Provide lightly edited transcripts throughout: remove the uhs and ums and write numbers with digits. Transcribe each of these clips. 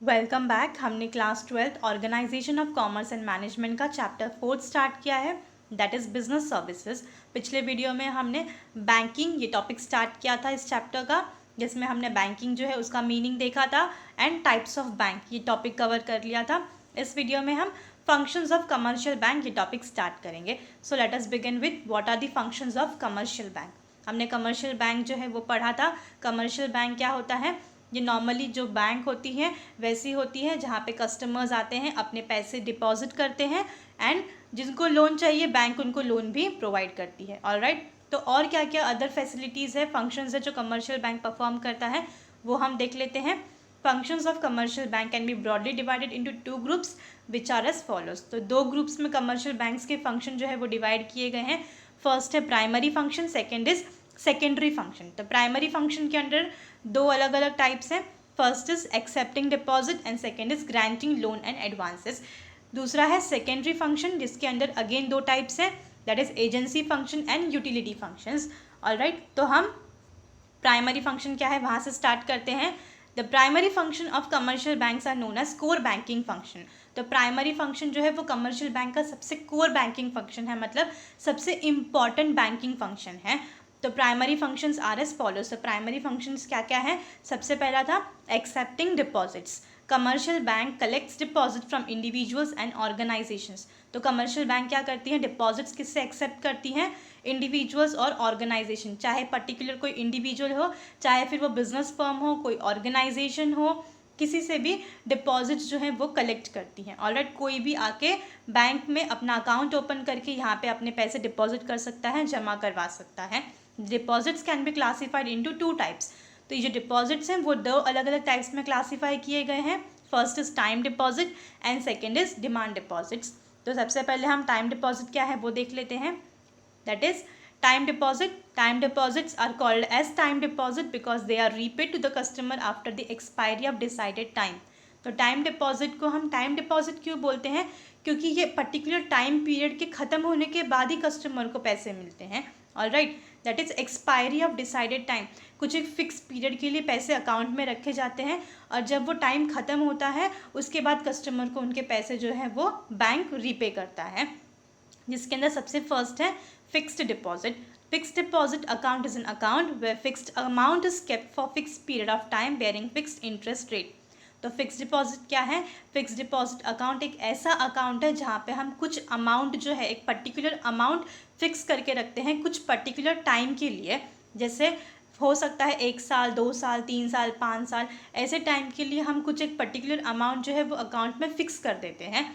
Welcome back. हमने class 12th organisation of commerce and management का chapter 4 start किया है, दैट इज़ बिजनेस सर्विसेज। पिछले वीडियो में हमने बैंकिंग ये टॉपिक स्टार्ट किया था इस चैप्टर का, जिसमें हमने बैंकिंग जो है उसका मीनिंग देखा था एंड टाइप्स ऑफ बैंक ये टॉपिक कवर कर लिया था। इस वीडियो में हम फंक्शंस ऑफ कमर्शियल बैंक ये टॉपिक स्टार्ट करेंगे। So let us begin with what are the functions of commercial bank. हमने कमर्शियल बैंक जो है वो पढ़ा था। कमर्शियल बैंक क्या होता है? ये नॉर्मली जो बैंक होती है वैसी होती है जहाँ पे कस्टमर्स आते हैं, अपने पैसे डिपॉजिट करते हैं एंड जिनको लोन चाहिए बैंक उनको लोन भी प्रोवाइड करती है। ऑलराइट, तो और क्या क्या अदर फैसिलिटीज़ है, फंक्शंस है जो कमर्शियल बैंक परफॉर्म करता है वो हम देख लेते हैं। Functions of commercial bank can be broadly divided into two groups which are as follows. तो दो ग्रुप्स में कमर्शियल बैंक्स के फंक्शन जो है वो डिवाइड किए गए हैं। फर्स्ट है primary function, second is secondary function. तो प्राइमरी फंक्शन के अंडर दो अलग अलग टाइप्स हैं। First is accepting deposit and second is granting loan and advances. दूसरा है सेकेंडरी फंक्शन जिसके अंदर अगेन दो टाइप्स हैं, that is agency function and utility functions. Alright, तो हम प्राइमरी फंक्शन क्या है वहाँ से स्टार्ट करते हैं। The primary function of commercial banks are known as core banking function. तो प्राइमरी फंक्शन जो है वो कमर्शियल बैंक का सबसे कोर बैंकिंग फंक्शन है, मतलब सबसे इम्पॉर्टेंट बैंकिंग फंक्शन है। तो primary functions are as follows. तो प्राइमरी फंक्शंस क्या क्या है? सबसे पहला था accepting deposits. Commercial bank collects deposit from individuals and organisations. तो कमर्शियल बैंक क्या करती हैं? डिपॉजिट्स किससे एक्सेप्ट करती हैं? इंडिविजुअल्स और ऑर्गेनाइजेशन, चाहे पर्टिकुलर कोई इंडिविजुअल हो, चाहे फिर वो बिजनेस फर्म हो, कोई ऑर्गेनाइजेशन हो, किसी से भी डिपॉजिट्स जो हैं वो कलेक्ट करती हैं। ऑलराइट, कोई भी आके बैंक में अपना अकाउंट ओपन करके यहाँ पे अपने पैसे डिपॉजिट कर सकता है, जमा करवा सकता है। Deposits can be classified into two types. तो ये जो डिपॉजिट्स हैं वो दो अलग अलग टाइप्स में क्लासीफाई किए गए हैं। First is time deposit and second is demand deposits. तो सबसे पहले हम टाइम डिपॉजिट क्या है वो देख लेते हैं। That is time deposit. Time deposits are called as time deposit because they are repaid to the customer after the expiry of decided time. तो टाइम डिपॉजिट को हम टाइम डिपॉजिट क्यों बोलते हैं? क्योंकि ये पर्टिकुलर टाइम पीरियड के ख़त्म होने के बाद ही कस्टमर को पैसे मिलते हैं। Alright, that is expiry of decided time. कुछ एक फिक्स पीरियड के लिए पैसे अकाउंट में रखे जाते हैं और जब वो टाइम ख़त्म होता है उसके बाद कस्टमर को उनके पैसे जो है वो बैंक रीपे करता है, जिसके अंदर सबसे फर्स्ट है fixed deposit. Fixed deposit account is an account where fixed amount is kept for fixed period of time bearing fixed interest rate. तो फिक्स्ड डिपॉजिट क्या है? फिक्स्ड डिपॉजिट अकाउंट एक ऐसा अकाउंट है जहाँ पे हम कुछ अमाउंट जो है, एक पर्टिकुलर अमाउंट फिक्स करके रखते हैं कुछ पर्टिकुलर टाइम के लिए। जैसे हो सकता है 1 साल, 2 साल, 3 साल, 5 साल, ऐसे टाइम के लिए हम कुछ एक पर्टिकुलर अमाउंट जो है वो अकाउंट में फिक्स कर देते हैं।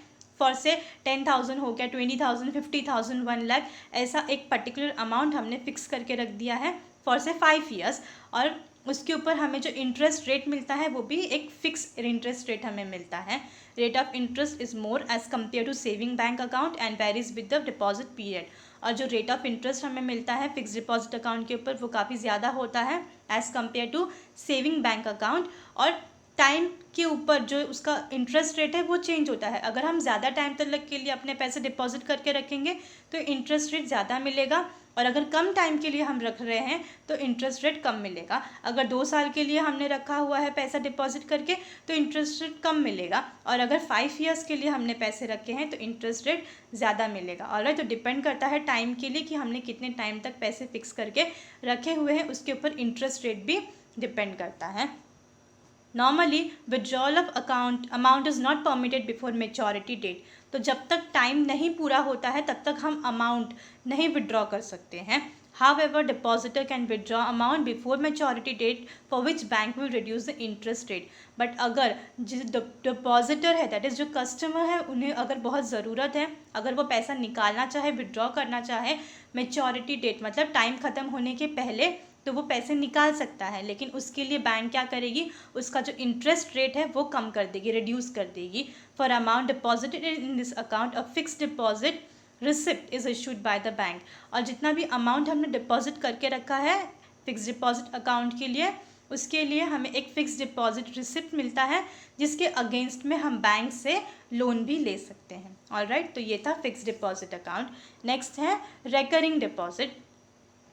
फॉर से 10,000 हो गया, 20,000, 50,000, 1 लाख, ऐसा एक पर्टिकुलर अमाउंट हमने फिक्स करके रख दिया है फॉर से 5 ईयर्स। और उसके ऊपर हमें जो इंटरेस्ट रेट मिलता है वो भी एक फिक्स इंटरेस्ट रेट हमें मिलता है। Rate of interest is more as compare to saving bank account and varies with the deposit period. और जो रेट ऑफ इंटरेस्ट हमें मिलता है फिक्स डिपॉजिट अकाउंट के ऊपर वो काफ़ी ज़्यादा होता है as compare to saving bank account. और टाइम के ऊपर जो उसका इंटरेस्ट रेट है वो चेंज होता है। अगर हम ज़्यादा टाइम तक के लिए अपने पैसे डिपॉजिट करके रखेंगे तो इंटरेस्ट रेट ज़्यादा मिलेगा, और अगर कम टाइम के लिए हम रख रहे हैं तो इंटरेस्ट रेट कम मिलेगा। अगर 2 साल के लिए हमने रखा हुआ है पैसा डिपॉजिट करके तो इंटरेस्ट रेट कम मिलेगा, और अगर 5 ईयर्स के लिए हमने पैसे रखे हैं तो इंटरेस्ट रेट ज़्यादा मिलेगा। ऑलराइट, तो डिपेंड करता है टाइम के लिए कि हमने कितने टाइम तक पैसे फिक्स करके रखे हुए हैं, उसके ऊपर इंटरेस्ट रेट भी डिपेंड करता है। Normally withdrawal of account amount is not permitted before maturity date. तो जब तक टाइम नहीं पूरा होता है तब तक हम अमाउंट नहीं विड्रॉ कर सकते हैं। However depositor can withdraw amount before maturity date for which bank will reduce the interest rate. But अगर जिस डिपॉजिटर है, दैट इज़ जो कस्टमर है, उन्हें अगर बहुत ज़रूरत है, अगर वो पैसा निकालना चाहे, विड्रॉ करना चाहे मेच्योरिटी डेट मतलब टाइम ख़त्म होने के पहले, तो वो पैसे निकाल सकता है। लेकिन उसके लिए बैंक क्या करेगी? उसका जो इंटरेस्ट रेट है वो कम कर देगी, रिड्यूस कर देगी। For amount deposited in this account a fixed deposit receipt is issued by the bank. और जितना भी अमाउंट हमने डिपॉजिट करके रखा है फिक्स्ड डिपॉजिट अकाउंट के लिए, उसके लिए हमें एक फिक्स्ड डिपॉजिट रिसिप्ट मिलता है जिसके अगेंस्ट में हम बैंक से लोन भी ले सकते हैं। ऑलराइट, तो ये था फिक्स्ड डिपॉजिट अकाउंट। नेक्स्ट है recurring deposit.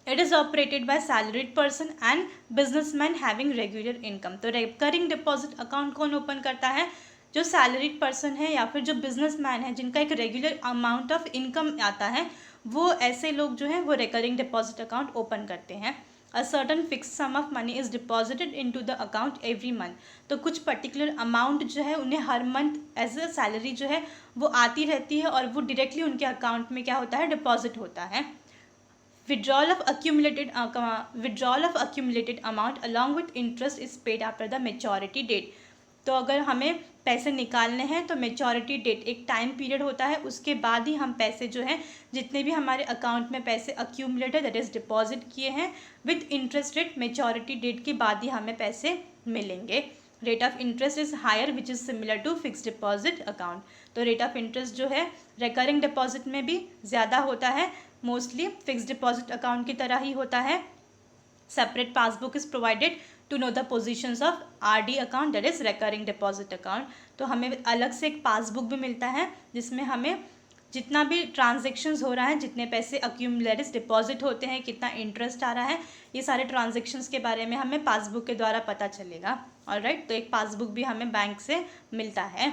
It is operated by salaried person and businessman having regular income. तो रिकरिंग डिपॉजिट अकाउंट कौन ओपन करता है? जो सैलरीड पर्सन है या फिर जो बिजनेसमैन है जिनका एक रेगुलर अमाउंट ऑफ इनकम आता है, वो ऐसे लोग जो हैं वो रिकरिंग डिपॉजिट अकाउंट ओपन करते हैं। A certain fix sum of money is deposited into the account every month. तो कुछ पर्टिकुलर अमाउंट जो है उन्हें हर मंथ एज अ सैलरी जो है वो आती रहती है और वो डायरेक्टली उनके अकाउंट में क्या होता है? डिपॉजिट होता है। Withdrawal of accumulated amount along with interest is paid after the maturity date। तो अगर हमें पैसे निकालने हैं तो मेचोरिटी डेट एक टाइम पीरियड होता है, उसके बाद ही हम पैसे जो है जितने भी हमारे अकाउंट में पैसे अक्यूमुलेटेड दैट इज़ डिपॉजिट किए हैं with interest rate, maturity date के बाद ही हमें पैसे मिलेंगे। Rate of interest is higher which is similar to fix deposit account. तो रेट ऑफ इंटरेस्ट जो है रिकरिंग डिपॉजिट में भी ज़्यादा होता है, मोस्टली फिक्स डिपॉजिट अकाउंट की तरह ही होता है। Separate passbook is provided to know the positions of RD account that is recurring deposit account. तो हमें अलग से एक पासबुक भी मिलता है जिसमें हमें जितना भी ट्रांजेक्शन्स हो रहा है, जितने पैसे अक्यूमुलेटेड डिपॉजिट होते हैं, कितना इंटरेस्ट आ रहा है, ये सारे ट्रांजेक्शन्स के बारे में हमें पासबुक के द्वारा पता चलेगा। ऑलराइट, तो एक पासबुक भी हमें बैंक से मिलता है।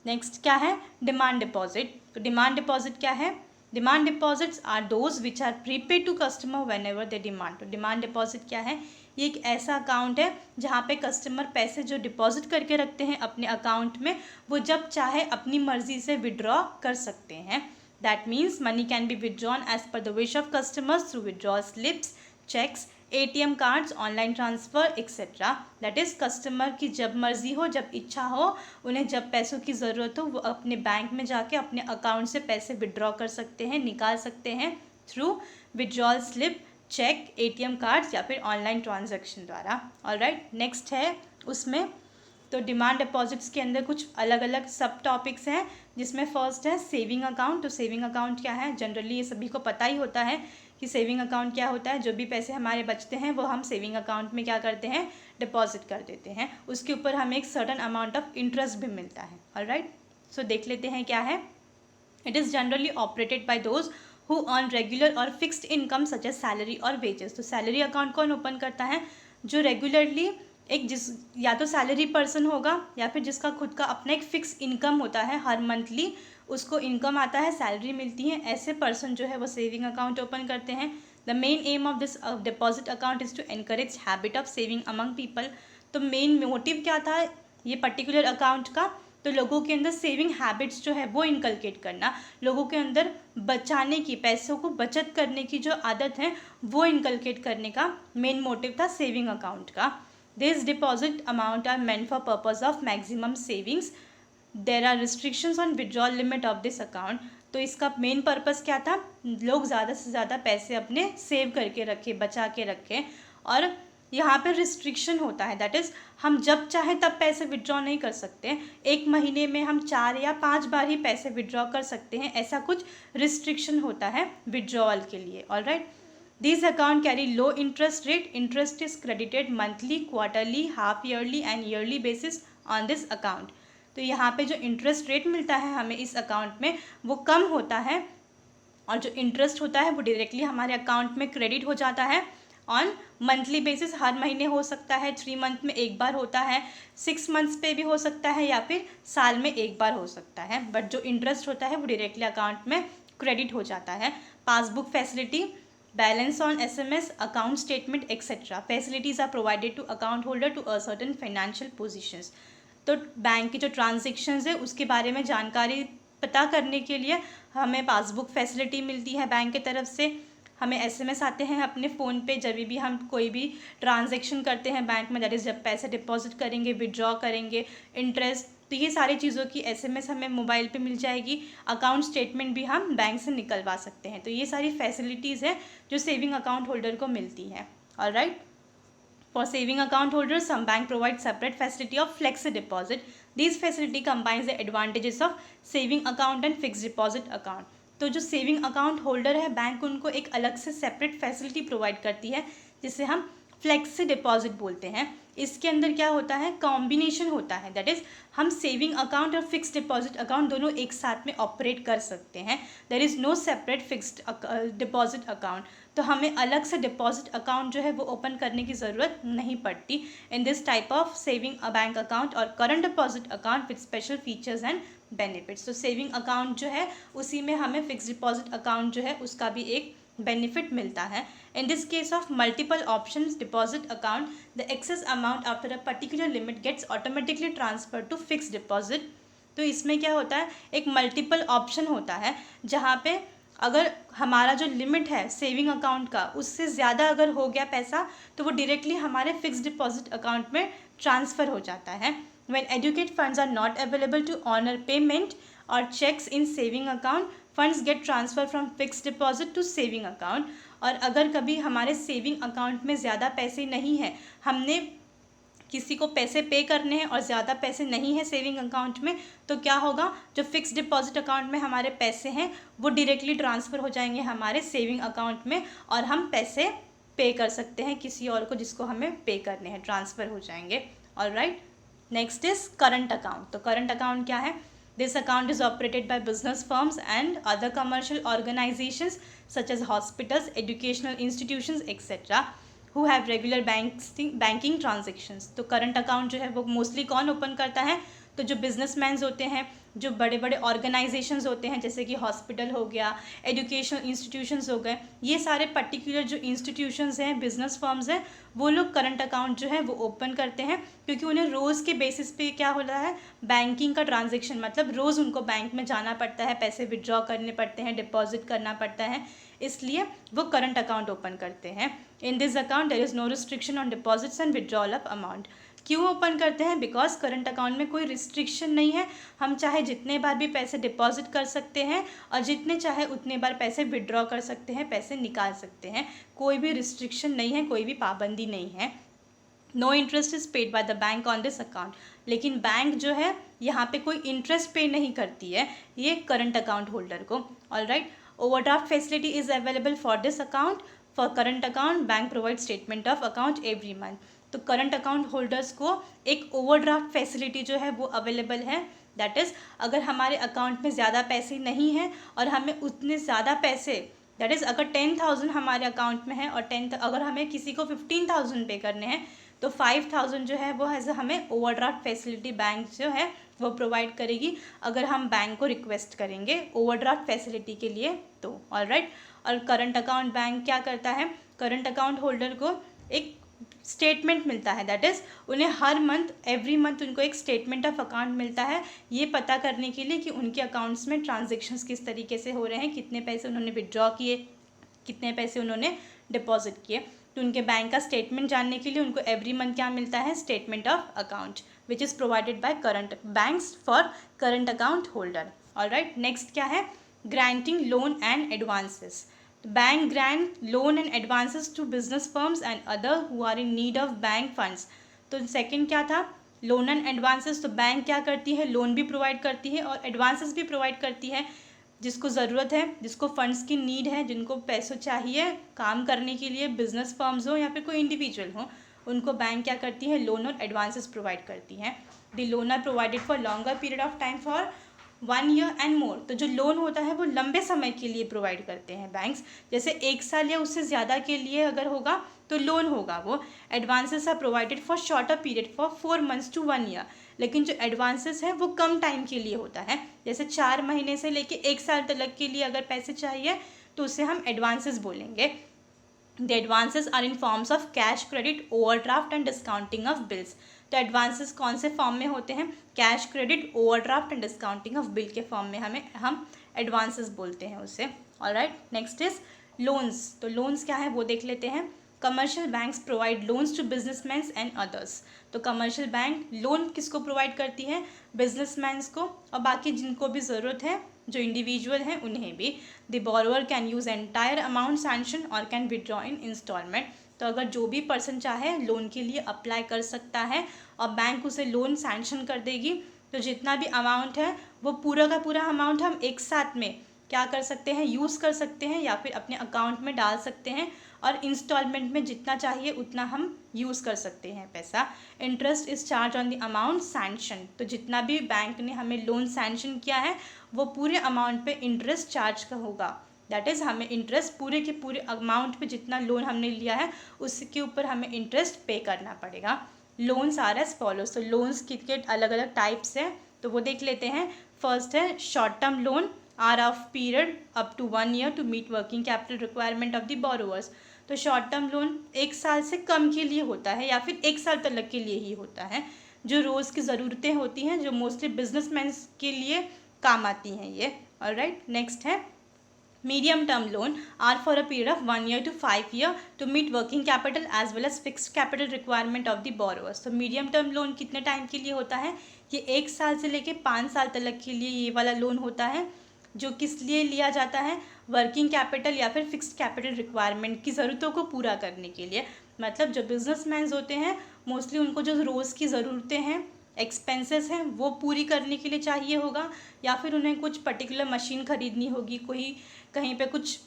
नेक्स्ट क्या है? Demand deposit. तो डिमांड डिपॉजिट क्या है? Demand deposits are those which are prepaid to customer whenever they demand. तो डिमांड डिपॉजिट क्या है? ये एक ऐसा अकाउंट है जहाँ पे कस्टमर पैसे जो डिपॉजिट करके रखते हैं अपने अकाउंट में, वो जब चाहे अपनी मर्जी से विड्रॉ कर सकते हैं। That means money can be withdrawn as per the wish of customers through withdraw slips, cheques, ATM cards, online transfer etcetera. That is customer की जब मर्जी हो, जब इच्छा हो, उन्हें जब पैसों की ज़रूरत हो, वो अपने बैंक में जाके अपने अकाउंट से पैसे विड्रॉ कर सकते हैं, निकाल सकते हैं through withdrawal slip, cheque, ATM cards या फिर ऑनलाइन ट्रांजैक्शन द्वारा। ऑलराइट, नेक्स्ट है उसमें तो डिमांड डिपॉजिट्स के अंदर कुछ अलग अलग सब टॉपिक्स हैं, जिसमें फर्स्ट है सेविंग अकाउंट। तो सेविंग अकाउंट क्या है? जनरली ये सभी को पता ही होता है कि सेविंग अकाउंट क्या होता है। जो भी पैसे हमारे बचते हैं वो हम सेविंग अकाउंट में क्या करते हैं? डिपॉजिट कर देते हैं। उसके ऊपर हमें एक सर्टन अमाउंट ऑफ इंटरेस्ट भी मिलता है। ऑलराइट, सो देख लेते हैं क्या है। It is generally operated by those who earn regular और fixed income such as salary और वेजेस। तो सैलरी अकाउंट कौन ओपन करता है? जो रेगुलरली एक जिस या तो सैलरी पर्सन होगा या फिर जिसका खुद का अपना एक फिक्स इनकम होता है, हर मंथली उसको इनकम आता है, सैलरी मिलती है, ऐसे पर्सन जो है वो सेविंग अकाउंट ओपन करते हैं। The main aim of this deposit account is to encourage habit of saving among people. तो मेन मोटिव क्या था ये पर्टिकुलर अकाउंट का? तो लोगों के अंदर सेविंग हैबिट्स जो है वो इनकलकेट करना, लोगों के अंदर बचाने की, पैसों को बचत करने की जो आदत है वो इनकलकेट करने का मेन मोटिव था सेविंग अकाउंट का। This deposit amount are meant for purpose of maximum savings. There are restrictions on withdrawal limit of this account. तो इसका मेन पर्पस क्या था? लोग ज़्यादा से ज़्यादा पैसे अपने सेव करके रखें, बचा के रखें, और यहाँ पर रिस्ट्रिक्शन होता है, दैट इज़ हम जब चाहें तब पैसे विड्रॉ नहीं कर सकते। एक महीने में हम 4 या 5 बार ही पैसे विड्रॉ कर सकते हैं, ऐसा कुछ रिस्ट्रिक्शन होता है विड्रॉवल के लिए। Alright, this account carry low interest rate. Interest is credited monthly, quarterly, half yearly and yearly basis on this account. तो यहाँ पे जो इंटरेस्ट रेट मिलता है हमें इस अकाउंट में वो कम होता है, और जो इंटरेस्ट होता है वो डायरेक्टली हमारे अकाउंट में क्रेडिट हो जाता है ऑन मंथली बेसिस। हर महीने हो सकता है, 3 मंथ में एक बार होता है, 6 मंथ्स पे भी हो सकता है, या फिर साल में एक बार हो सकता है, बट जो इंटरेस्ट होता है वो डायरेक्टली अकाउंट में क्रेडिट हो जाता है। Passbook facility, balance on SMS, account statement etcetera facilities are provided to account holder to a certain financial positions. तो बैंक की जो ट्रांजेक्शन्स है उसके बारे में जानकारी पता करने के लिए हमें पासबुक फैसिलिटी मिलती है बैंक की तरफ से। हमें SMS आते हैं अपने फ़ोन पे जब भी हम कोई भी ट्रांजैक्शन करते हैं बैंक में, दैट इज़ जब पैसे डिपॉजिट करेंगे, विड्रॉ करेंगे, इंटरेस्ट, तो ये सारी चीज़ों की SMS हमें मोबाइल पे मिल जाएगी। अकाउंट स्टेटमेंट भी हम बैंक से निकलवा सकते हैं। तो ये सारी फैसिलिटीज़ हैं जो सेविंग अकाउंट होल्डर को मिलती है। Alright, for saving account holders, some bank provide separate facility of flexi deposit. These facility combines the advantages of saving account and fixed deposit account. तो जो सेविंग अकाउंट होल्डर है bank उनको एक अलग से सेपरेट फैसिलिटी प्रोवाइड करती है जिसे हम फ्लेक्सी डिपॉजिट बोलते हैं। इसके अंदर क्या होता है? कॉम्बिनेशन होता है, दैट इज़ हम सेविंग अकाउंट और फिक्स्ड डिपॉजिट अकाउंट दोनों एक साथ में ऑपरेट कर सकते हैं। There is no separate fixed deposit account. तो हमें अलग से डिपॉजिट अकाउंट जो है वो ओपन करने की ज़रूरत नहीं पड़ती in this type of saving a bank account और current deposit account with special features and benefits. तो सेविंग अकाउंट जो है उसी में हमें फिक्स डिपॉजिट अकाउंट जो है उसका भी एक बेनिफिट मिलता है। In this case of multiple options deposit account, the excess amount after a particular limit gets automatically transfer to fix deposit. तो इसमें क्या होता है, एक मल्टीपल ऑप्शन होता है जहाँ पे अगर हमारा जो लिमिट है सेविंग अकाउंट का उससे ज़्यादा अगर हो गया पैसा तो वो डायरेक्टली हमारे फिक्स डिपॉजिट अकाउंट में ट्रांसफ़र हो जाता है। When adequate funds are not available to honor payment or checks in saving account, funds get transferred from fixed deposit to saving account। और अगर कभी हमारे सेविंग अकाउंट में ज़्यादा पैसे नहीं हैं, हमने किसी को पैसे पे करने हैं और ज़्यादा पैसे नहीं है सेविंग अकाउंट में, तो क्या होगा, जो फिक्स डिपॉजिट अकाउंट में हमारे पैसे हैं वो डायरेक्टली ट्रांसफ़र हो जाएंगे हमारे सेविंग अकाउंट में और हम पैसे पे कर सकते हैं किसी और को जिसको हमें पे करने हैं, ट्रांसफ़र हो जाएंगे। Alright, next is current account. तो करंट अकाउंट क्या है? This account is operated by business firms and other commercial organisations such as hospitals, educational institutions etcetera who have regular banking transactions. तो करंट अकाउंट जो है वो mostly कौन open करता है? तो जो बिजनेसमैन्स होते हैं, जो बड़े बड़े ऑर्गेनाइजेशंस होते हैं जैसे कि हॉस्पिटल हो गया, एजुकेशनल इंस्टीट्यूशंस हो गए, ये सारे पर्टिकुलर जो इंस्टीट्यूशंस हैं, बिजनेस फर्म्स हैं, वो लोग करंट अकाउंट जो है वो ओपन करते हैं क्योंकि उन्हें रोज़ के बेसिस पे क्या हो रहा है, बैंकिंग का ट्रांजेक्शन, मतलब रोज़ उनको बैंक में जाना पड़ता है, पैसे विड्रॉ करने पड़ते हैं, डिपॉजिट करना पड़ता है, इसलिए वो करंट अकाउंट ओपन करते हैं। In this account there is no restriction on deposits and withdrawal of amount. क्यों ओपन करते हैं? बिकॉज करंट अकाउंट में कोई रिस्ट्रिक्शन नहीं है, हम चाहे जितने बार भी पैसे डिपॉजिट कर सकते हैं और जितने चाहे उतने बार पैसे विड्रॉ कर सकते हैं, पैसे निकाल सकते हैं, कोई भी रिस्ट्रिक्शन नहीं है, कोई भी पाबंदी नहीं है। No interest is paid by the bank on this account. लेकिन बैंक जो है यहाँ पे कोई इंटरेस्ट पे नहीं करती है ये करंट अकाउंट होल्डर को। Alright, overdraft facility is available for this account. For current account bank provide statement of account every month. तो करंट अकाउंट होल्डर्स को एक ओवरड्राफ्ट फैसिलिटी जो है वो अवेलेबल है। दैट इज़ अगर हमारे अकाउंट में ज़्यादा पैसे नहीं हैं और हमें उतने ज़्यादा पैसे, दैट इज़ अगर 10,000 हमारे अकाउंट में है और अगर हमें किसी को 15,000 पे करने हैं तो 5,000 जो है वो एज हमें ओवरड्राफ्ट फैसिलिटी बैंक जो है वो प्रोवाइड करेगी अगर हम बैंक को रिक्वेस्ट करेंगे ओवरड्राफ्ट फैसिलिटी के लिए तो। ऑलराइट, और करंट अकाउंट बैंक क्या करता है, करंट अकाउंट होल्डर को एक स्टेटमेंट मिलता है, दैट इज़ उन्हें हर मंथ, एवरी मंथ उनको एक स्टेटमेंट ऑफ अकाउंट मिलता है ये पता करने के लिए कि उनके अकाउंट्स में ट्रांजेक्शन्स किस तरीके से हो रहे हैं, कितने पैसे उन्होंने विड्रॉ किए, कितने पैसे उन्होंने डिपॉजिट किए। तो उनके बैंक का स्टेटमेंट जानने के लिए उनको एवरी मंथ क्या मिलता है, statement of account which is provided by current banks for current account holder. Alright, next क्या है, granting loan and advances. Bank grant loan and advances to business firms and other who are in need of bank funds. तो second क्या था, loan and advances. तो bank क्या करती है, loan भी प्रोवाइड करती है और एडवांसेस भी प्रोवाइड करती है। जिसको ज़रूरत है, जिसको फंड्स की नीड है, जिनको पैसों चाहिए काम करने के लिए, बिजनेस फर्म्स हो या फिर कोई इंडिविजुअल हो, उनको बैंक क्या करती है, लोन और एडवांसेस प्रोवाइड करती हैं। The loan are provided for longer period of time for 1 year and more. तो जो लोन होता है वो लंबे समय के लिए प्रोवाइड करते हैं बैंक्स, जैसे 1 साल या उससे ज़्यादा के लिए अगर होगा तो लोन होगा वो। Advances are provided for shorter period for 4 months to 1 year। लेकिन जो एडवांसेस है वो कम टाइम के लिए होता है, जैसे 4 महीने से लेके 1 साल तक के लिए अगर पैसे चाहिए तो उसे हम एडवांसेस बोलेंगे। The advances are in forms of cash, credit, overdraft and discounting of bills. तो एडवांसेस कौन से फॉर्म में होते हैं, cash, credit, overdraft and discounting of bill के फॉर्म में हम एडवांसेस बोलते हैं उसे। Alright, next is loans. तो लोन्स क्या है वो देख लेते हैं। Commercial banks provide loans to businessman and others. तो कमर्शियल बैंक लोन किसको प्रोवाइड करती है, बिजनेसमैन्स को और बाकी जिनको भी ज़रूरत है, जो इंडिविजुअल हैं उन्हें भी। The borrower can use entire amount sanction और कैन विड्रॉ इन इंस्टॉलमेंट। तो अगर जो भी पर्सन चाहे लोन के लिए अप्लाई कर सकता है और बैंक उसे लोन सैंक्शन कर देगी, तो जितना भी अमाउंट है वो पूरा का पूरा अमाउंट हम एक साथ में क्या कर सकते हैं, यूज़ कर सकते हैं या फिर अपने अकाउंट में डाल सकते हैं और इंस्टॉलमेंट में जितना चाहिए उतना हम यूज़ कर सकते हैं पैसा। Interest is charge on the amount sanction. तो जितना भी बैंक ने हमें लोन सैंक्शन किया है वो पूरे अमाउंट पे इंटरेस्ट चार्ज का होगा। दैट इज़ हमें इंटरेस्ट पूरे के पूरे अमाउंट पे जितना लोन हमने लिया है उसके ऊपर हमें इंटरेस्ट पे करना पड़ेगा। Loans are as follows. तो लोन्स के अलग अलग टाइप्स हैं, तो वो देख लेते हैं। फर्स्ट है short term loan are of period up to 1 year to meet working capital requirement of the borrowers. तो शॉर्ट टर्म लोन 1 साल से कम के लिए होता है या फिर 1 साल तक के लिए ही होता है, जो रोज़ की ज़रूरतें होती हैं, जो मोस्टली बिजनेसमैन के लिए काम आती हैं ये। ऑलराइट, नेक्स्ट है medium term loan are for a period of 1 year to 5 year to meet working capital as well as fixed capital requirement of the borrowers. तो मीडियम टर्म लोन कितने time के लिए होता है? ये 1 साल से लेके 5 साल तक के लिए ये वाला लोन होता है, जो किस लिए लिया जाता है? वर्किंग कैपिटल या फिर फिक्स्ड कैपिटल रिक्वायरमेंट की ज़रूरतों को पूरा करने के लिए। मतलब जो बिजनेसमैन होते हैं मोस्टली उनको जो रोज़ की ज़रूरतें हैं, एक्सपेंसेस हैं, वो पूरी करने के लिए चाहिए होगा, या फिर उन्हें कुछ पर्टिकुलर मशीन ख़रीदनी होगी, कोई कहीं पे कुछ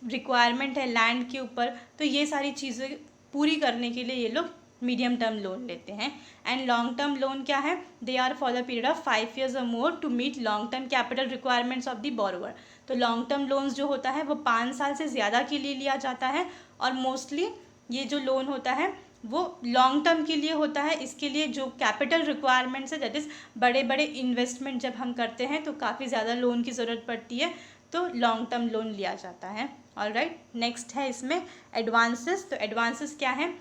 रिक्वायरमेंट है लैंड के ऊपर, तो ये सारी चीज़ें पूरी करने के लिए ये लोग मीडियम टर्म लोन लेते हैं। एंड लॉन्ग टर्म लोन क्या है? They are for the period of 5 years और more to meet long term capital requirements of the borrower. तो लॉन्ग टर्म लोन्स जो होता है वो 5 साल से ज़्यादा के लिए लिया जाता है, और मोस्टली ये जो लोन होता है वो लॉन्ग टर्म के लिए होता है। इसके लिए जो कैपिटल रिक्वायरमेंट्स है, दैट इज़ बड़े बड़े इन्वेस्टमेंट जब हम करते हैं तो काफ़ी ज़्यादा लोन की ज़रूरत पड़ती है, तो लॉन्ग टर्म लोन लिया जाता है। ऑलराइट, नेक्स्ट है इसमें एडवांसेस। तो एडवांसेस क्या है?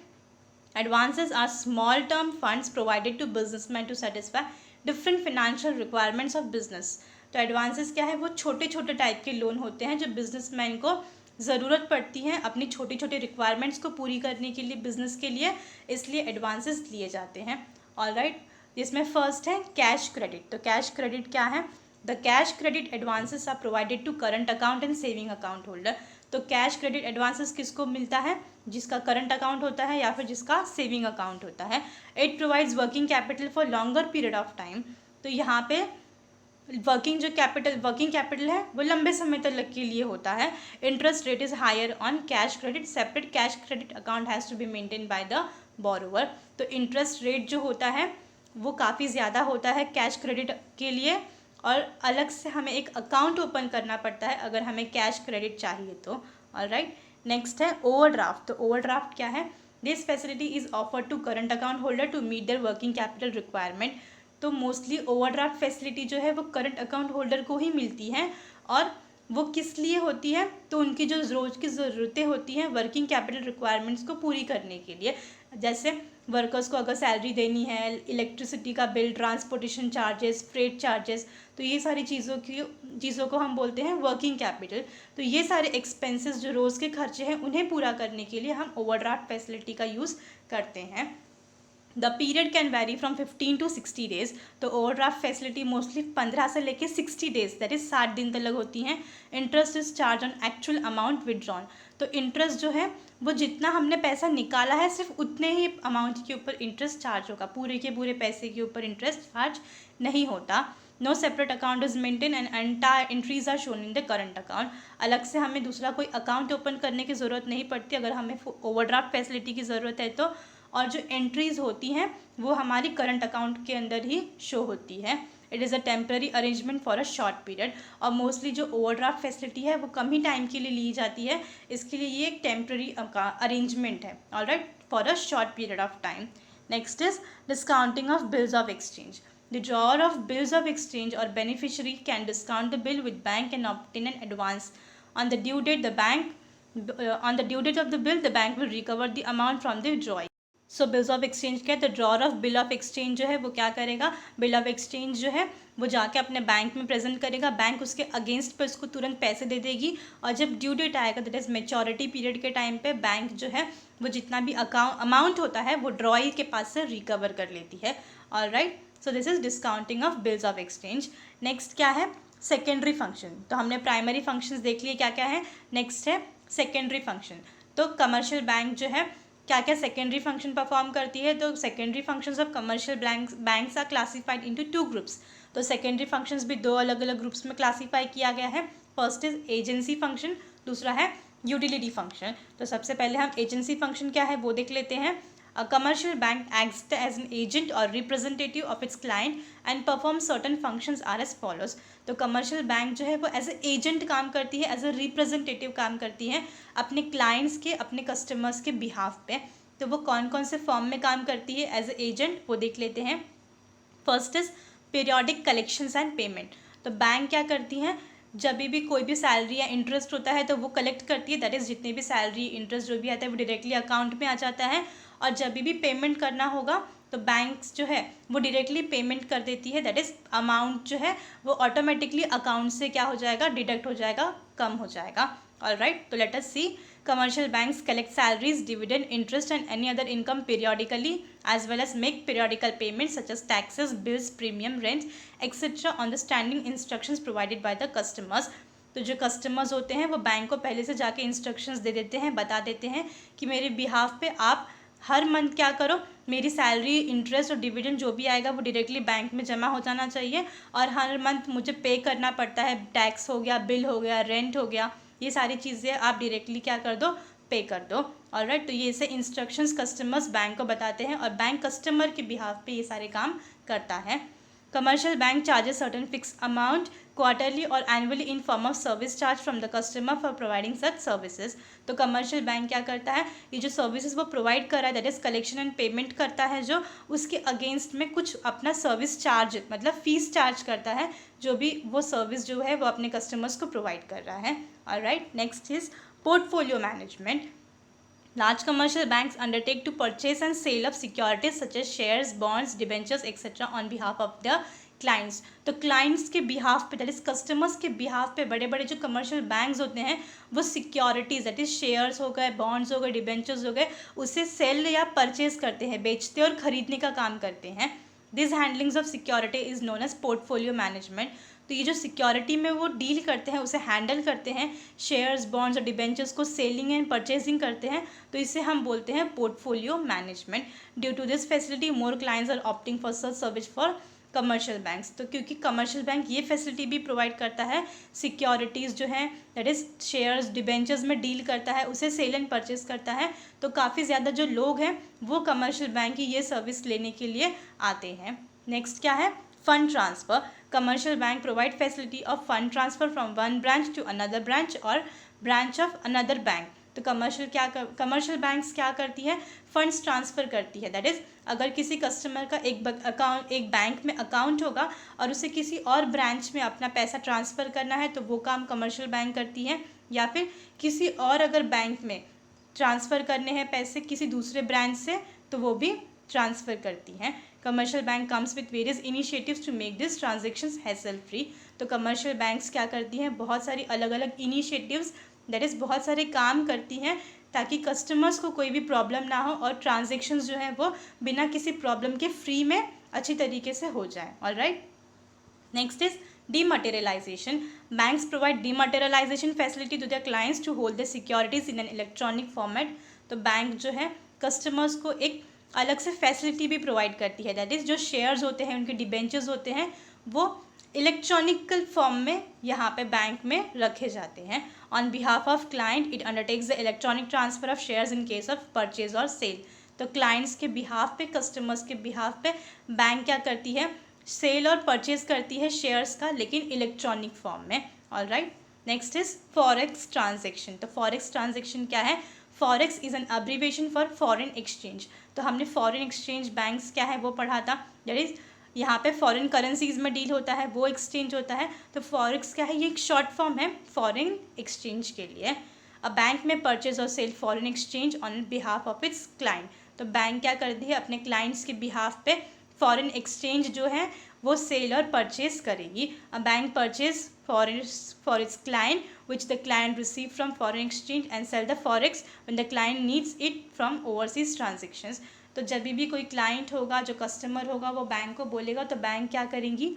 Advances are small term funds provided to businessmen to satisfy different financial requirements of business. तो एडवांसेस क्या है? वो छोटे छोटे टाइप के लोन होते हैं जो बिजनेसमैन को ज़रूरत पड़ती है अपनी छोटी छोटी रिक्वायरमेंट्स को पूरी करने के लिए, बिजनेस के लिए, इसलिए एडवांसेस लिए जाते हैं। ऑलराइट, जिसमें फर्स्ट है कैश क्रेडिट। तो कैश क्रेडिट क्या है? The cash credit advances are provided to current account and saving account holder. तो कैश क्रेडिट एडवांसेस किसको मिलता है? जिसका करंट अकाउंट होता है या फिर जिसका सेविंग अकाउंट होता है। It provides working capital for longer period of time. तो यहाँ पे वर्किंग कैपिटल है वो लंबे समय तक के लिए होता है। Interest rate is higher on cash credit. Separate cash credit account has to be maintain by the borrower. तो इंटरेस्ट रेट जो होता है वो काफ़ी ज़्यादा होता है कैश क्रेडिट के लिए, और अलग से हमें एक अकाउंट ओपन करना पड़ता है अगर हमें कैश क्रेडिट चाहिए तो। ऑलराइट, नेक्स्ट है ओवरड्राफ्ट। तो ओवरड्राफ्ट क्या है? This facility is offered to current account holder to meet their working capital requirement. तो मोस्टली ओवरड्राफ्ट फैसिलिटी जो है वो करंट अकाउंट होल्डर को ही मिलती है, और वो किस लिए होती है? तो उनकी जो रोज़ की ज़रूरतें होती हैं वर्किंग कैपिटल रिक्वायरमेंट्स को पूरी करने के लिए, जैसे वर्कर्स को अगर सैलरी देनी है, इलेक्ट्रिसिटी का bill, transportation charges, freight charges, तो ये सारी चीज़ों को हम बोलते हैं वर्किंग कैपिटल। तो ये सारे एक्सपेंसेस जो रोज़ के खर्चे हैं उन्हें पूरा करने के लिए हम ओवरड्राफ्ट फैसिलिटी का यूज़ करते हैं। The period can very from 15 to 60 days. तो ओवरड्राफ्ट फैसिलिटी मोस्टली 15 से लेकर 60 डेज, दैट इज 60 दिन तक होती हैं। Interest is charge on actual amount withdrawn. तो इंटरेस्ट जो है वो जितना हमने पैसा निकाला है सिर्फ उतने ही अमाउंट के ऊपर इंटरेस्ट चार्ज होगा, पूरे के पूरे पैसे के ऊपर इंटरेस्ट चार्ज नहीं होता। No separate account is maintain and entire entries are shown in the current account. अलग से हमें दूसरा कोई अकाउंट ओपन करने की ज़रूरत नहीं पड़ती अगर हमें ओवरड्राफ्ट फैसिलिटी की ज़रूरत है तो, और जो एंट्रीज़ होती हैं वो हमारी करंट अकाउंट के अंदर ही शो होती है। It is a temporary arrangement for a short period. और मोस्टली जो ओवरड्राफ्ट फैसिलिटी है वो कम ही टाइम के लिए ली जाती है, इसके लिए ये एक टेम्प्रेरी अरेंजमेंट है। Alright, for a short period of time. Next is discounting of bills of exchange. The drawer of bills of exchange or beneficiary can discount the bill with bank and obtain an advance. On the due date, on the due date of the bill, the bank will recover the amount from the drawee. So bills of exchange क्या है? तो drawer of bill of exchange जो है वो क्या करेगा? Bill of exchange जो है वो जाके अपने बैंक में प्रेजेंट करेगा, बैंक उसके अगेंस्ट पे उसको तुरंत पैसे दे देगी, और जब ड्यू डेट आएगा दैट इज़ मेच्योरिटी पीरियड के टाइम पे बैंक जो है वो जितना भी अमाउंट होता है वो ड्रॉई के पास से रिकवर कर लेती है। Alright, so this is discounting of bills of exchange. Next क्या है? Secondary function. तो हमने प्राइमरी फंक्शंस देख लिए क्या क्या है, नेक्स्ट है सेकेंडरी फंक्शन। तो कमर्शियल बैंक जो है क्या क्या सेकेंडरी फंक्शन परफॉर्म करती है? तो secondary functions of commercial banks are classified into 2 groups. तो सेकेंडरी फंक्शंस भी 2 अलग अलग ग्रुप्स में क्लासीफाई किया गया है। फर्स्ट इज एजेंसी फंक्शन, दूसरा है यूटिलिटी फंक्शन। तो सबसे पहले हम एजेंसी फंक्शन क्या है वो देख लेते हैं। A commercial bank acts as an agent or representative of its client and performs certain functions are as follows. तो कमर्शियल बैंक जो है वो एज ए एजेंट काम करती है, एज ए रिप्रेजेंटेटिव काम करती है अपने क्लाइंट्स के, अपने कस्टमर्स के बिहाफ पे. तो वो कौन कौन से फॉर्म में काम करती है एज ए एजेंट, वो देख लेते हैं. First is periodic collections and payment. तो बैंक क्या करती हैं, जब भी कोई भी सैलरी या इंटरेस्ट होता है तो वो कलेक्ट करती है. दैट इज़ जितने भी सैलरी इंटरेस्ट जो भी आता है वो डायरेक्टली अकाउंट में आ जाता है. और जब भी पेमेंट करना होगा तो बैंक्स जो है वो डायरेक्टली पेमेंट कर देती है. दैट इज़ अमाउंट जो है वो ऑटोमेटिकली अकाउंट से क्या हो जाएगा, डिडक्ट हो जाएगा, कम हो जाएगा. ऑलराइट, तो let us C. Commercial banks collect salaries, dividend, interest and any other income periodically as well as make periodical payments such as taxes, bills, premium, rent, etc. on the standing instructions provided by the customers. तो जो customers होते हैं वो bank को पहले से जाके instructions दे देते हैं, बता देते हैं कि मेरे बिहाफ पे आप हर मंथ क्या करो, मेरी सैलरी, इंटरेस्ट और डिविडेंड जो भी आएगा वो डायरेक्टली बैंक में जमा हो जाना चाहिए. और हर मंथ मुझे पे करना पड़ता है, टैक्स हो गया, बिल हो गया, रेंट हो गया, ये सारी चीज़ें आप डायरेक्टली क्या कर दो, पे कर दो. ऑलराइट, तो ये से इंस्ट्रक्शंस कस्टमर्स बैंक को बताते हैं और बैंक कस्टमर के बिहाफ पे ये सारे काम करता है. Commercial bank charges certain fix amount quarterly और annually in form of service charge from the customer for providing such services. तो कमर्शियल बैंक क्या करता है, ये जो सर्विसेज वो प्रोवाइड कर रहा है that is collection and payment करता है, जो उसके अगेंस्ट में कुछ अपना सर्विस चार्ज मतलब फीस चार्ज करता है, जो भी वो सर्विस जो है वो अपने कस्टमर्स को प्रोवाइड कर रहा है. Alright, next is portfolio management. Large commercial banks undertake to purchase and sale of securities such as shares, bonds, debentures, etc. on behalf of their clients. तो clients के behalf पे, that is customers के behalf पे बड़े बड़े जो commercial banks होते हैं वो securities, that is shares हो गए, bonds हो गए, debentures हो गए, उसे sell या purchase करते हैं, बेचते और खरीदने का काम करते हैं. This handlings of security is known as portfolio management. तो ये जो सिक्योरिटी में वो डील करते हैं, उसे हैंडल करते हैं, शेयर्स, बॉन्ड्स और डिबेंचर्स को सेलिंग एंड परचेजिंग करते हैं, तो इसे हम बोलते हैं portfolio management. Due to this facility more clients are opting for such service for commercial banks. तो क्योंकि कमर्शियल बैंक ये फैसिलिटी भी प्रोवाइड करता है, सिक्योरिटीज़ जो है दैट इज़ शेयर्स, डिबेंचर्स में डील करता है, उसे सेल एंड परचेज करता है, तो काफ़ी ज़्यादा जो लोग हैं वो कमर्शियल बैंक की ये सर्विस लेने के लिए आते हैं. नेक्स्ट क्या है, fund transfer. Commercial bank provide facility of fund transfer from one branch to another branch और ब्रांच ऑफ अनदर बैंक. तो कमर्शियल बैंक्स क्या करती है, फंड्स ट्रांसफ़र करती है. दैट इज़ अगर किसी कस्टमर का एक बैंक में अकाउंट होगा और उसे किसी और ब्रांच में अपना पैसा ट्रांसफ़र करना है तो वो काम कमर्शियल बैंक करती है. या फिर किसी और अगर बैंक में ट्रांसफ़र करने हैं पैसे किसी दूसरे ब्रांच से तो वो भी ट्रांसफ़र करती हैं. Commercial bank comes with various initiatives to make this transactions hassle free. तो कमर्शियल बैंक्स क्या करती हैं, बहुत सारी अलग अलग इनिशिएटिव्स दैट इज़ बहुत सारे काम करती हैं ताकि कस्टमर्स को कोई भी प्रॉब्लम ना हो और ट्रांजेक्शन्स जो हैं वो बिना किसी प्रॉब्लम के फ्री में अच्छी तरीके से हो जाए. Alright, next is dematerialisation. Banks provide dematerialisation facility to their clients to hold the securities in an electronic format. तो बैंक जो है कस्टमर्स को एक अलग से फैसिलिटी भी प्रोवाइड करती है. दैट इज़ जो शेयर्स होते हैं, उनके डिबेंचर्स होते हैं, वो इलेक्ट्रॉनिकल फॉर्म में यहाँ पे बैंक में रखे जाते हैं. On behalf of client it undertakes the electronic transfer of shares in case of purchase और सेल. तो क्लाइंट्स के बिहाफ पे, कस्टमर्स के बिहाफ पे बैंक क्या करती है, सेल और परचेज करती है शेयर्स का, लेकिन इलेक्ट्रॉनिक फॉर्म में. Alright, next is forex transaction. तो फॉरेक्स ट्रांजेक्शन क्या है, forex is an abbreviation for foreign exchange. तो हमने फॉरेन एक्सचेंज बैंक्स क्या है वो पढ़ा था, दैट इज़ यहाँ पे फॉरेन करेंसीज में डील होता है, वो एक्सचेंज होता है. तो फॉरेक्स क्या है, ये एक शॉर्ट फॉर्म है फॉरेन एक्सचेंज के लिए. अ बैंक में परचेज और sell foreign exchange on behalf of its client. तो बैंक क्या करती है, अपने क्लाइंट्स के बिहाफ पे फॉरेन एक्सचेंज जो है वो सेल और परचेज करेगी. A bank purchase for its client which the client received from foreign exchange and sell the forex when the client needs it from overseas transactions. तो जब भी कोई क्लाइंट होगा, जो कस्टमर होगा, वो बैंक को बोलेगा तो बैंक क्या करेंगी,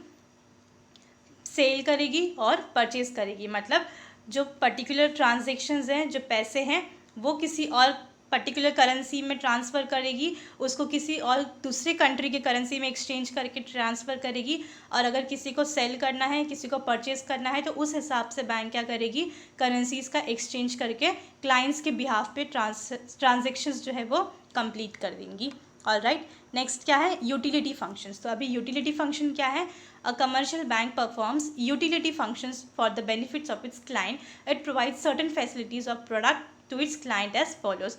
सेल करेगी और परचेज करेगी. मतलब जो पर्टिकुलर ट्रांजेक्शन्स हैं, जो पैसे हैं, वो किसी और पर्टिकुलर करेंसी में ट्रांसफ़र करेगी, उसको किसी और दूसरे कंट्री के करेंसी में एक्सचेंज करके ट्रांसफ़र करेगी, और अगर किसी को सेल करना है, किसी को परचेज़ करना है, तो उस हिसाब से बैंक क्या करेगी, करेंसीज़ का एक्सचेंज करके क्लाइंट्स के बिहाफ पे ट्रांजेक्शन्स जो है वो कंप्लीट कर देंगी। ऑलराइट, नेक्स्ट क्या है, यूटिलिटी फंक्शंस। तो अभी यूटिलिटी फंक्शन क्या है, a commercial bank performs utility functions for the benefits of its client, it provides certain facilities of product to its client as follows.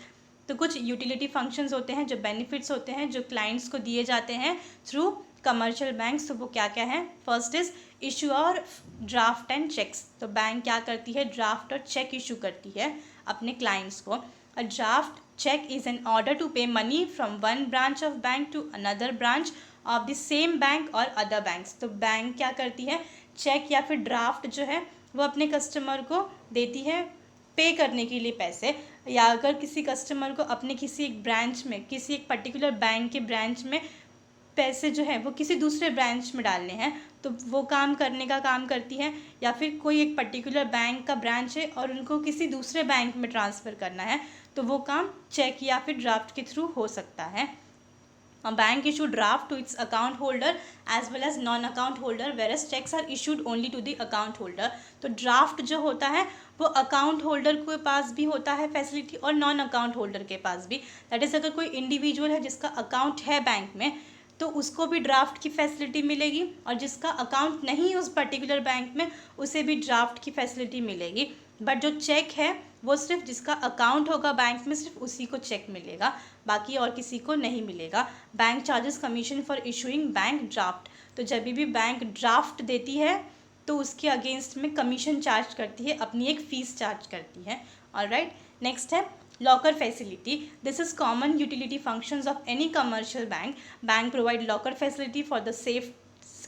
तो कुछ यूटिलिटी फंक्शंस होते हैं, जो बेनिफिट्स होते हैं, जो क्लाइंट्स को दिए जाते हैं थ्रू कमर्शियल बैंक्स। तो वो क्या क्या है, फर्स्ट इज इशू और ड्राफ्ट एंड चेक्स। तो बैंक क्या करती है, ड्राफ्ट और चेक इशू करती है अपने क्लाइंट्स को। A draft check is an order to pay money from one branch of bank to another branch of the same bank or other banks। तो बैंक क्या करती है, चेक या फिर ड्राफ्ट जो है वो अपने कस्टमर को देती है पे करने के लिए पैसे, या अगर किसी कस्टमर को अपने किसी एक ब्रांच में, किसी एक पर्टिकुलर बैंक के ब्रांच में पैसे जो है वो किसी दूसरे ब्रांच में डालने हैं, तो वो काम करने का काम करती है। या फिर कोई एक पर्टिकुलर बैंक का ब्रांच है और उनको किसी दूसरे बैंक में ट्रांसफ़र करना है, तो वो काम चेक या फिर ड्राफ्ट के थ्रू हो सकता है। A bank issue draft to its account holder as well as non-account holder, whereas checks are issued only to the account holder। तो ड्राफ्ट जो होता है वो अकाउंट होल्डर के पास भी होता है फैसिलिटी और नॉन अकाउंट होल्डर के पास भी। दैट इज़ अगर कोई इंडिविजुअल है जिसका अकाउंट है बैंक में, तो उसको भी ड्राफ्ट की फैसिलिटी मिलेगी, और जिसका अकाउंट नहीं उस पर्टिकुलर बैंक में, उसे भी ड्राफ्ट की फैसिलिटी मिलेगी। बट जो चेक है वो सिर्फ जिसका अकाउंट होगा बैंक में, सिर्फ उसी को चेक मिलेगा, बाकी और किसी को नहीं मिलेगा। Bank charges commission for issuing bank draft. तो जब भी बैंक ड्राफ्ट देती है तो उसके अगेंस्ट में कमीशन चार्ज करती है, अपनी एक फ़ीस चार्ज करती है। ऑलराइट, नेक्स्ट है locker facility. This is common utility functions of any commercial bank. Bank provide locker facility for the safe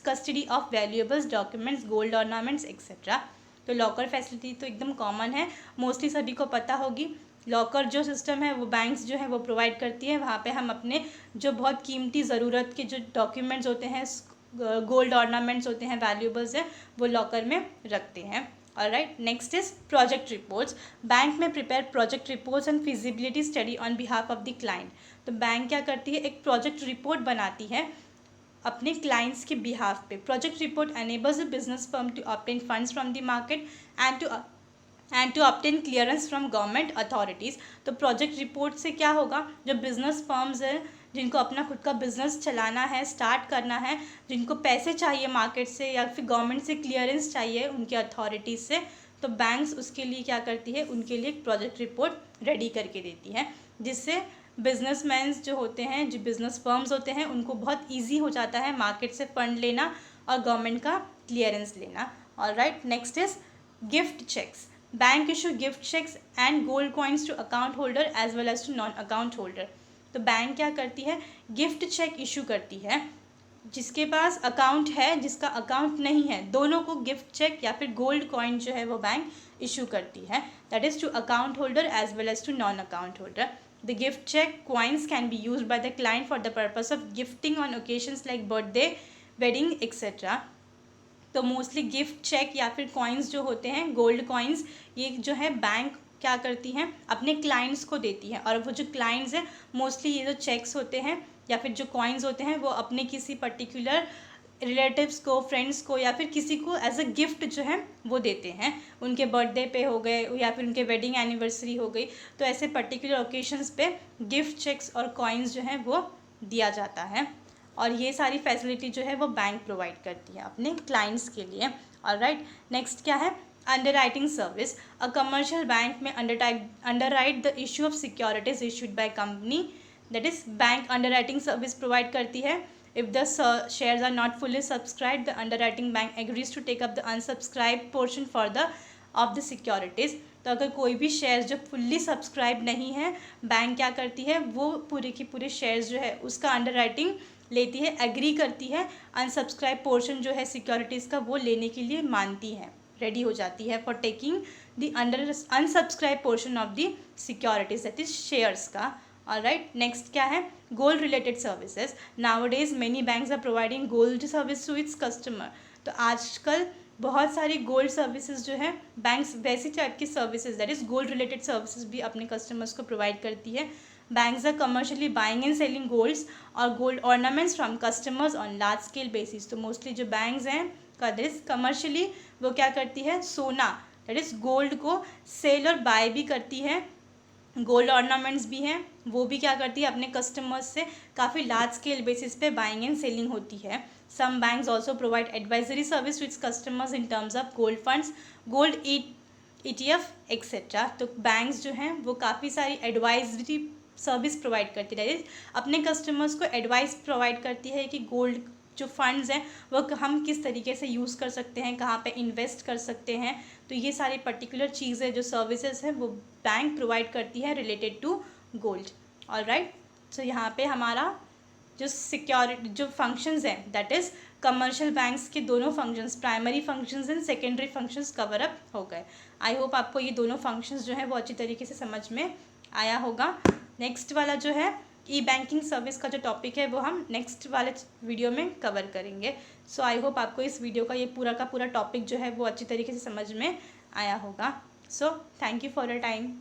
custody of valuables, documents, gold ornaments etcetera. तो locker facility तो एकदम common है, mostly सभी को पता होगी। Locker जो सिस्टम है वो बैंक्स जो है वो प्रोवाइड करती है, वहाँ पे हम अपने जो बहुत कीमती ज़रूरत के जो डॉक्यूमेंट्स होते हैं, गोल्ड ऑर्नामेंट्स होते हैं, वैल्यूएबल्स हैं, वो लॉकर में रखते हैं। Alright, next is project reports. Bank में prepare project reports and feasibility study on behalf of the client. तो बैंक क्या करती है, एक प्रोजेक्ट रिपोर्ट बनाती है अपने क्लाइंट्स के बिहाफ पे। Project report enables the business firm to obtain funds from the market and to obtain clearance from government authorities. तो प्रोजेक्ट रिपोर्ट से क्या होगा, जो बिजनेस फर्म्स हैं जिनको अपना खुद का बिजनेस चलाना है, स्टार्ट करना है, जिनको पैसे चाहिए मार्केट से या फिर गवर्नमेंट से क्लियरेंस चाहिए उनके अथॉरिटीज़ से, तो बैंक्स उसके लिए क्या करती है, उनके लिए एक प्रोजेक्ट रिपोर्ट रेडी करके देती है, जिससे बिजनेसमैन्स जो होते हैं, जो बिजनेस फर्म्स होते हैं, उनको बहुत ईजी हो जाता है मार्केट से फंड लेना और गवर्नमेंट का क्लियरेंस लेना। Alright, next is gift cheques. Bank issue gift cheques and gold coins to account holder as well as to non account holder. तो बैंक क्या करती है, गिफ्ट चेक इशू करती है, जिसके पास अकाउंट है, जिसका अकाउंट नहीं है, दोनों को गिफ्ट चेक या फिर गोल्ड कॉइन जो है वो बैंक इशू करती है, that is to account holder as well as to non account holder. The gift check coins can be used by the client for the purpose of gifting on occasions like birthday, wedding, etc. तो mostly gift check या फिर coins जो होते हैं, gold coins, ये जो है bank क्या करती हैं, अपने क्लाइंट्स को देती हैं। और वो जो क्लाइंट्स हैं, मोस्टली ये जो चेक्स होते हैं या फिर जो कॉइन्स होते हैं, वो अपने किसी पर्टिकुलर रिलेटिव्स को, फ्रेंड्स को या फिर किसी को एज अ गिफ्ट जो है वो देते हैं। उनके बर्थडे पे हो गए या फिर उनके वेडिंग एनिवर्सरी हो गई, तो ऐसे पर्टिकुलर ओकेशंस पे गिफ्ट चेक्स और कॉइन्स जो है वो दिया जाता है। और ये सारी फैसिलिटी जो है वो बैंक प्रोवाइड करती है अपने क्लाइंट्स के लिए। ऑलराइट, नेक्स्ट क्या है, underwriting service. A commercial bank में underwrite the issue of securities issued by company, that is bank underwriting service provide करती है। If the shares are not fully subscribed, the underwriting bank agrees to take up the unsubscribed portion for the of the securities। तो अगर कोई भी shares जो fully subscribe नहीं है, bank क्या करती है, वो पूरे की पूरे शेयर्स जो है उसका अंडरराइटिंग लेती है, एग्री करती है, अनसब्सक्राइब पोर्शन जो है सिक्योरिटीज़ का वो लेने के लिए मानती है, रेडी हो जाती है for taking the unsubscribe portion of the securities, that is shares का। ऑलराइट, नेक्स्ट क्या है, gold related services. Nowadays many banks are providing gold service to its customer. तो आजकल बहुत सारी गोल्ड सर्विसेज जो है बैंक्स वैसी टाइप की services that is gold related services भी अपने कस्टमर्स को प्रोवाइड करती है। Banks are commercially buying and selling golds और gold ornaments from customers on large scale basis. तो मोस्टली जो बैंक्स हैं दैट इज कमर्शियली वो क्या करती है, सोना दैट इज़ गोल्ड को सेल और बाय भी करती है, गोल्ड ऑर्नामेंट्स भी हैं वो भी क्या करती है अपने कस्टमर्स से काफ़ी लार्ज स्केल बेसिस पे बाइंग एंड सेलिंग होती है। Some banks also provide advisory service to its customers in terms of gold funds, gold ETF etcetera. तो बैंक्स जो हैं वो काफ़ी सारी एडवाइजरी सर्विस प्रोवाइड करती है, अपने कस्टमर्स को एडवाइस प्रोवाइड करती है कि गोल्ड जो फंड्स हैं वो हम किस तरीके से यूज़ कर सकते हैं, कहाँ पे इन्वेस्ट कर सकते हैं। तो ये सारी पर्टिकुलर चीज़ें जो सर्विसेज हैं वो बैंक प्रोवाइड करती है रिलेटेड टू गोल्ड। ऑलराइट, सो यहाँ पे हमारा जो सिक्योरिटी जो फंक्शंस हैं दैट इज़ कमर्शियल बैंक्स के दोनों functions, primary functions and secondary functions cover up हो गए। आई होप आपको ये दोनों फंक्शंस जो है वो अच्छी तरीके से समझ में आया होगा। नेक्स्ट वाला जो है ई बैंकिंग सर्विस का जो टॉपिक है वो हम नेक्स्ट वाले वीडियो में कवर करेंगे। सो आई होप आपको इस वीडियो का ये पूरा का पूरा टॉपिक जो है वो अच्छी तरीके से समझ में आया होगा। So thank you for your time.